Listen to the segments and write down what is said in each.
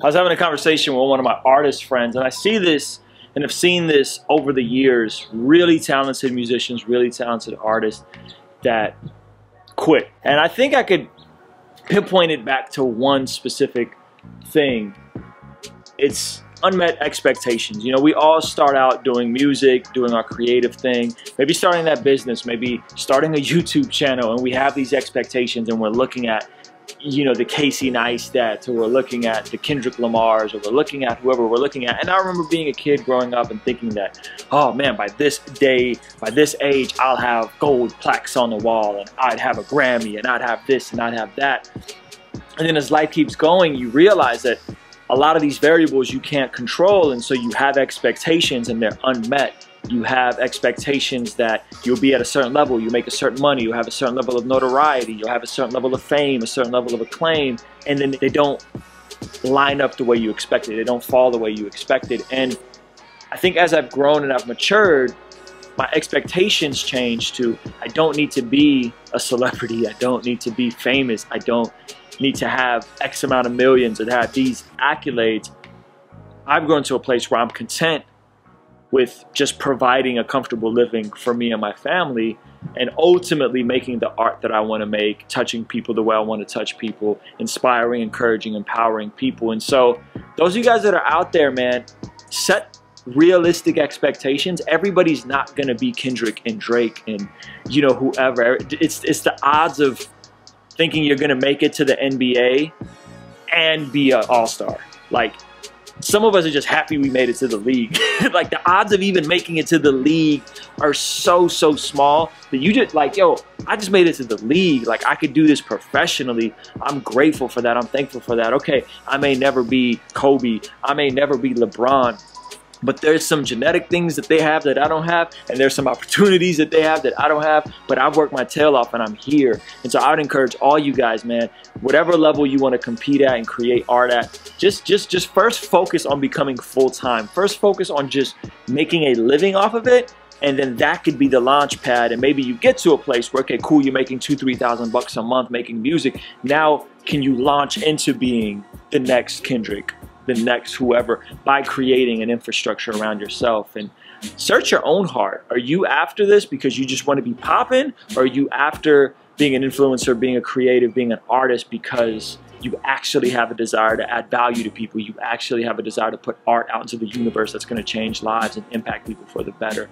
I was having a conversation with one of my artist friends, and I see this and have seen this over the years. Really talented musicians, really talented artists that quit. And I think I could pinpoint it back to one specific thing. It's unmet expectations. You know, we all start out doing music, doing our creative thing, maybe starting that business, maybe starting a YouTube channel, and we have these expectations and we're looking at, you know, the Casey Neistats, or we're looking at the Kendrick Lamars, or we're looking at whoever we're looking at. And I remember being a kid growing up and thinking that, oh man, by this day, by this age, I'll have gold plaques on the wall, and I'd have a Grammy, and I'd have this, and I'd have that. And then as life keeps going, you realize that a lot of these variables you can't control, and so you have expectations and they're unmet. You have expectations that you'll be at a certain level, you make a certain money, you'll have a certain level of notoriety, you'll have a certain level of fame, a certain level of acclaim, and then they don't line up the way you expected. They don't fall the way you expected. And I think as I've grown and I've matured, my expectations change to, I don't need to be a celebrity, I don't need to be famous, I don't need to have X amount of millions or have these accolades. I've grown to a place where I'm content with just providing a comfortable living for me and my family, and ultimately making the art that I want to make, touching people the way I want to touch people, inspiring, encouraging, empowering people. And so those of you guys that are out there, man, set realistic expectations. Everybody's not going to be Kendrick and Drake and, you know, whoever. It's the odds of thinking you're going to make it to the NBA and be an all-star. Like, some of us are just happy we made it to the league. Like, the odds of even making it to the league are so small that you just like, yo, I just made it to the league. Like, I could do this professionally. I'm grateful for that. I'm thankful for that. Okay, I may never be Kobe. I may never be LeBron. But there's some genetic things that they have that I don't have, and there's some opportunities that they have that I don't have, but I've worked my tail off and I'm here. And so I would encourage all you guys, man, whatever level you want to compete at and create art at, just first focus on becoming full-time. First focus on just making a living off of it, and then that could be the launch pad. And maybe you get to a place where, okay, cool, you're making $2,000 to $3,000 a month making music. Now, can you launch into being the next Kendrick, the next whoever, by creating an infrastructure around yourself? And search your own heart. Are you after this because you just want to be popping, or are you after being an influencer, being a creative, being an artist because you actually have a desire to add value to people? You actually have a desire to put art out into the universe that's going to change lives and impact people for the better.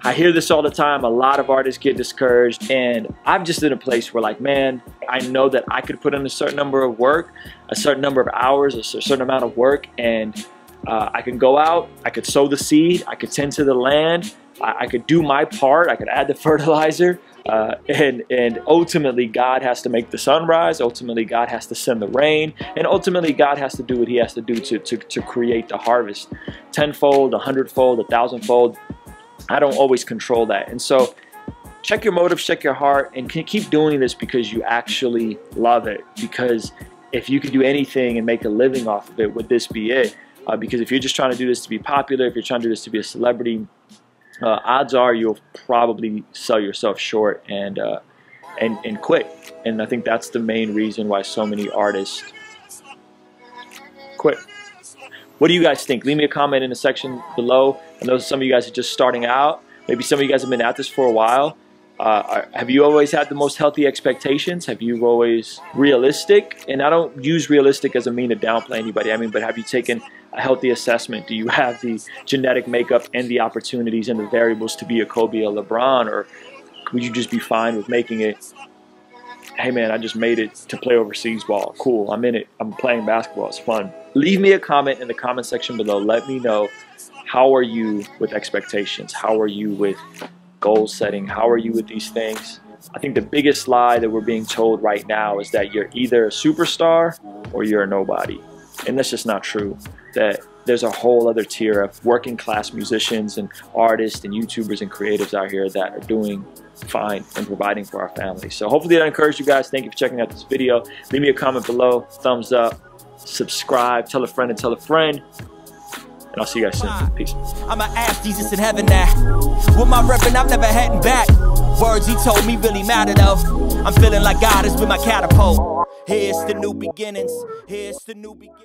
I hear this all the time. A lot of artists get discouraged, and I'm just in a place where, like, man, I know that I could put in a certain number of work, a certain number of hours, a certain amount of work, and I can go out, I could sow the seed, I could tend to the land, I could do my part, I could add the fertilizer, and ultimately God has to make the sun rise, ultimately God has to send the rain, and ultimately God has to do what he has to do to create the harvest. Tenfold, 100-fold, 1,000-fold. I don't always control that. And so check your motives, check your heart, and keep doing this because you actually love it. Because if you could do anything and make a living off of it, would this be it? Because if you're just trying to do this to be popular, if you're trying to do this to be a celebrity, odds are you'll probably sell yourself short and quit. And I think that's the main reason why so many artists quit. What do you guys think? Leave me a comment in the section below. I know some of you guys are just starting out. Maybe some of you guys have been at this for a while. Have you always had the most healthy expectations? Have you always realistic? And I don't use realistic as a mean to downplay anybody. I mean, but have you taken a healthy assessment? Do you have the genetic makeup and the opportunities and the variables to be a Kobe or LeBron? Or would you just be fine with making it, hey man, I just made it to play overseas ball. Cool, I'm in it. I'm playing basketball. It's fun. Leave me a comment in the comment section below. Let me know, how are you with expectations? How are you with goal setting? How are you with these things? I think the biggest lie that we're being told right now is that you're either a superstar or you're a nobody. And that's just not true. That there's a whole other tier of working class musicians and artists and YouTubers and creatives out here that are doing fine and providing for our families. So hopefully that encouraged you guys. Thank you for checking out this video. Leave me a comment below, thumbs up, subscribe, tell a friend and tell a friend. And I'll see you guys soon. Peace. I'ma ask Jesus in heaven now. With my reverend, I'm never heading back. Words he told me really matter though. I'm feeling like God is with my catapult. Here's the new beginnings. Here's the new beginnings.